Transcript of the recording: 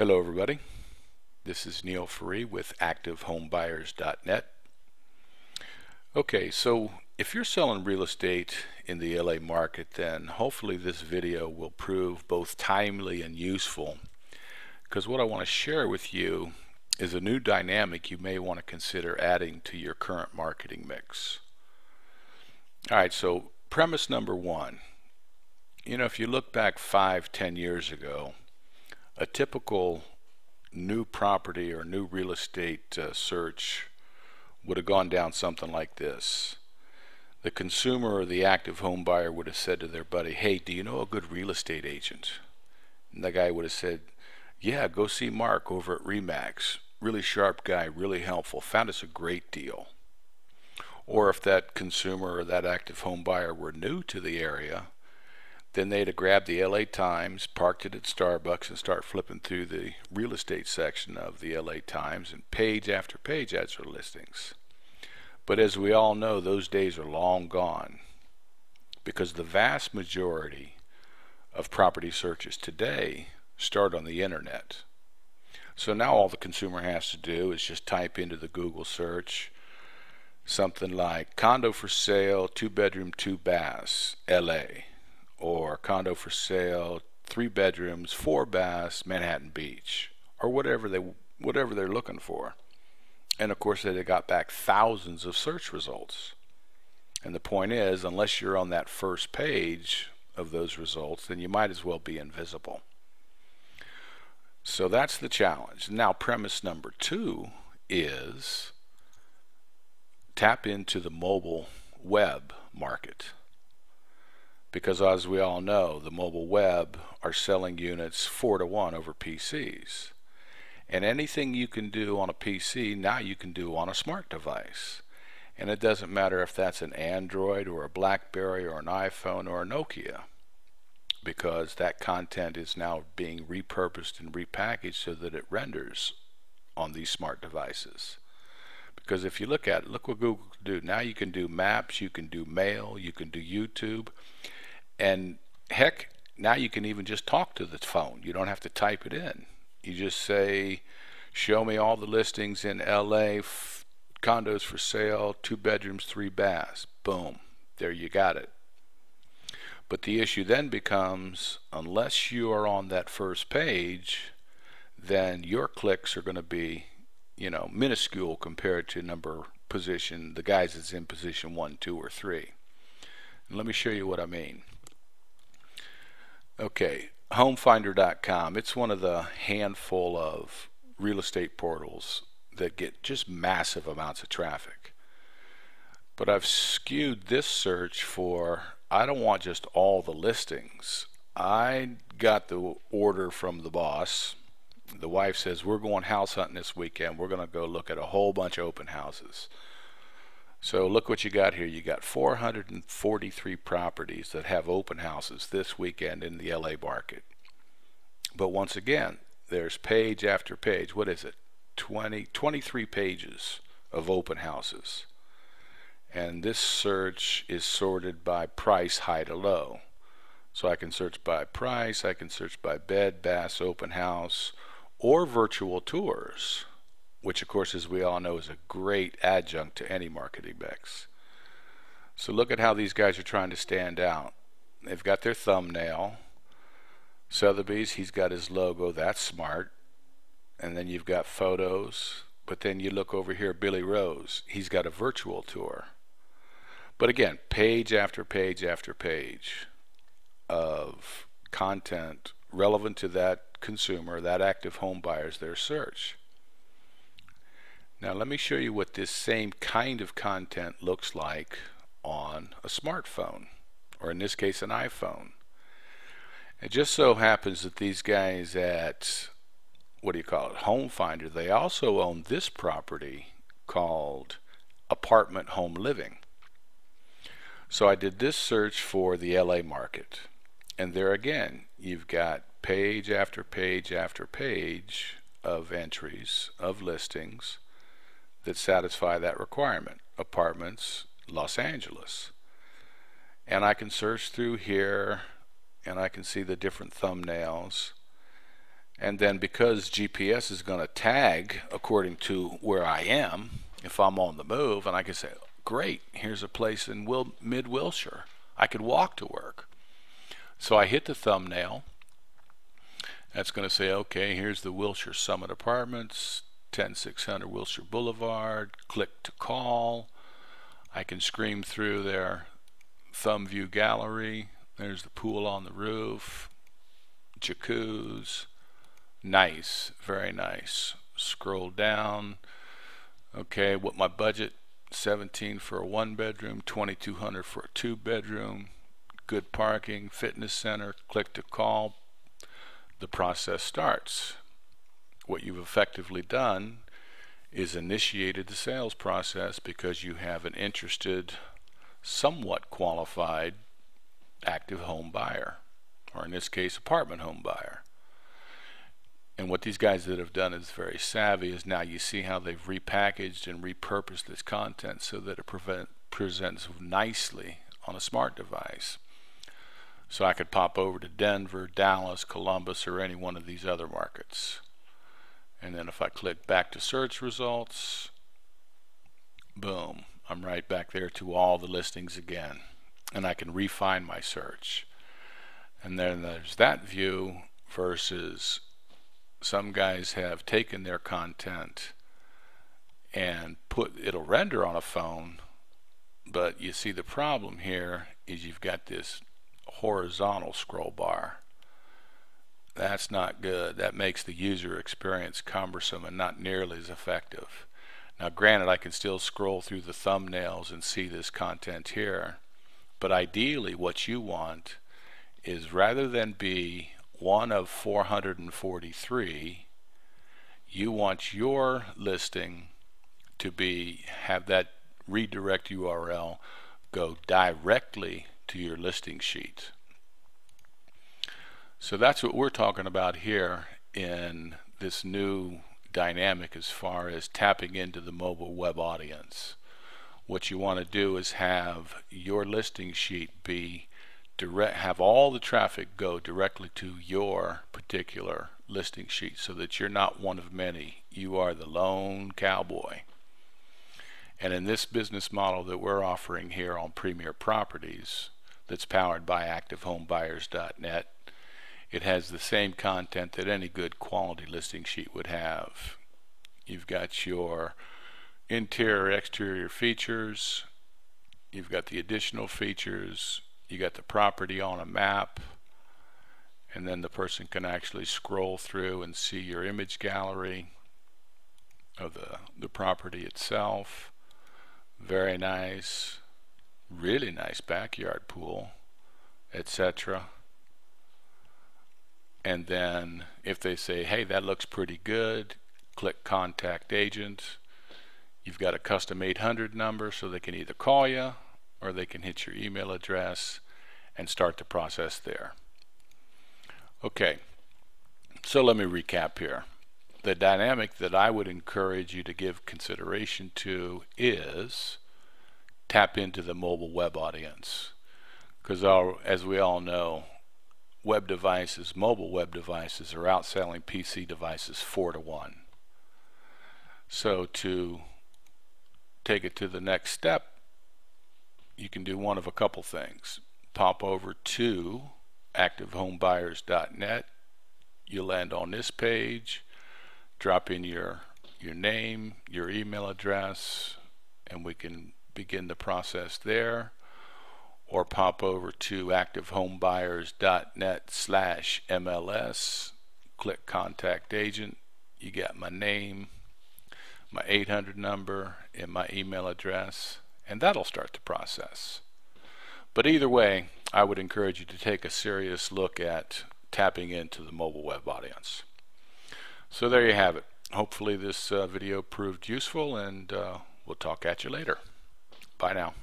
Hello everybody, this is Neil Faree with ActiveHomeBuyers.net. Okay, so if you're selling real estate in the LA market, then hopefully this video will prove both timely and useful, because what I want to share with you is a new dynamic you may want to consider adding to your current marketing mix. Alright, so premise number one, if you look back 5-10 years ago, a typical new property or new real estate search would have gone down something like this. The consumer or the active home buyer would have said to their buddy, "Hey, do you know a good real estate agent?" And the guy would have said, "Yeah, go see Mark over at Remax. Really sharp guy, really helpful, found us a great deal." Or if that consumer or that active home buyer were new to the area, then they'd have grabbed the LA Times, parked it at Starbucks, and start flipping through the real estate section of the LA Times, and page after page ads for listings. But as we all know, those days are long gone, because the vast majority of property searches today start on the internet. So now all the consumer has to do is just type into the Google search something like condo for sale, 2-bedroom, 2 baths, LA. Or condo for sale, 3 bedrooms, 4 baths, Manhattan Beach, or whatever they're looking for. And of course they got back thousands of search results. And the point is, unless you're on that first page of those results, then you might as well be invisible. So that's the challenge. Now premise number two is tap into the mobile web market. Because as we all know, the mobile web are selling units 4-to-1 over PCs. And anything you can do on a PC, now you can do on a smart device. And it doesn't matter if that's an Android or a Blackberry or an iPhone or a Nokia, because that content is now being repurposed and repackaged so that it renders on these smart devices. Because if you look at it, look what Google can do. Now you can do maps, you can do mail, you can do YouTube. And heck, now you can even just talk to the phone. You don't have to type it in. You just say, "Show me all the listings in LA, condos for sale, 2 bedrooms, 3 baths." Boom, there you got it. But the issue then becomes, unless you are on that first page, then your clicks are going to be, minuscule compared to the guys that's in position 1, 2, or 3. And let me show you what I mean. Okay, homefinder.com, it's one of the handful of real estate portals that get just massive amounts of traffic. But I've skewed this search for, I don't want just all the listings. I got the order from the boss. The wife says, "We're going house hunting this weekend. We're going to go look at a whole bunch of open houses." So look what you got here. You got 443 properties that have open houses this weekend in the LA market. But once again, there's page after page. What is it? 23 pages of open houses. And this search is sorted by price, high to low. So I can search by price, I can search by bed, baths, open house, or virtual tours, which of course, as we all know, is a great adjunct to any marketing mix. So look at how these guys are trying to stand out. They've got their thumbnail. Sotheby's, he's got his logo. That's smart. And then you've got photos. But then you look over here, Billy Rose. He's got a virtual tour. But again, page after page after page of content relevant to that consumer, that active home buyer's their search. Now let me show you what this same kind of content looks like on a smartphone, or in this case an iPhone. It just so happens that these guys at, Home Finder, they also own this property called Apartment Home Living. So I did this search for the LA market, and there again you've got page after page after page of entries of listings that satisfy that requirement. Apartments, Los Angeles. And I can search through here and I can see the different thumbnails, And then because GPS is going to tag according to where I am, if I'm on the move, and I can say, great, here's a place in mid-Wilshire. I could walk to work. So I hit the thumbnail. That's going to say, okay, here's the Wilshire Summit Apartments, 10600 Wilshire Boulevard. Click to call. I can scream through their thumb view gallery. There's the pool on the roof, jacuzzi. Nice, very nice. Scroll down. Okay, what my budget? 17 for a 1-bedroom, 2200 for a 2-bedroom. Good parking, fitness center. Click to call. The process starts. What you've effectively done is initiated the sales process because you have an interested, somewhat qualified active home buyer, or in this case apartment home buyer. And what these guys that have done is very savvy. Is now you see how they've repackaged and repurposed this content so that it presents nicely on a smart device. So I could pop over to Denver, Dallas, Columbus, or any one of these other markets. And then if I click back to search results, boom, I'm right back there to all the listings again. And I can refine my search. And then there's that view versus some guys have taken their content and it'll render on a phone, but you see the problem here is you've got this horizontal scroll bar. That's not good. That makes the user experience cumbersome and not nearly as effective. Now granted, I can still scroll through the thumbnails and see this content here, but ideally what you want is, rather than be one of 443, you want your listing to have that redirect URL go directly to your listing sheet. So that's what we're talking about here in this new dynamic as far as tapping into the mobile web audience. What you want to do is have your listing sheet have all the traffic go directly to your particular listing sheet so that you're not one of many. You are the lone cowboy. And in this business model that we're offering here on Premier Properties, that's powered by ActiveHomeBuyers.net, it has the same content that any good quality listing sheet would have. You've got your interior, exterior features, you've got the additional features, you got the property on a map, and then the person can actually scroll through and see your image gallery of the property itself. Very nice, really nice backyard pool, etc. And then if they say, hey, that looks pretty good, click contact agent. You've got a custom 800 number, so they can either call you or they can hit your email address and start the process there. Okay, so let me recap here. The dynamic that I would encourage you to give consideration to is tap into the mobile web audience, because as we all know, mobile web devices are outselling PC devices 4-to-1. So to take it to the next step, you can do one of a couple things. Pop over to ActiveHomeBuyers.net. You'll land on this page. Drop in your name, your email address, and we can begin the process there. Or pop over to ActiveHomeBuyers.net/MLS. Click Contact Agent. You got my name, my 800 number, and my email address, and that'll start the process. But either way, I would encourage you to take a serious look at tapping into the mobile web audience. So there you have it. Hopefully this video proved useful, and we'll talk at you later. Bye now.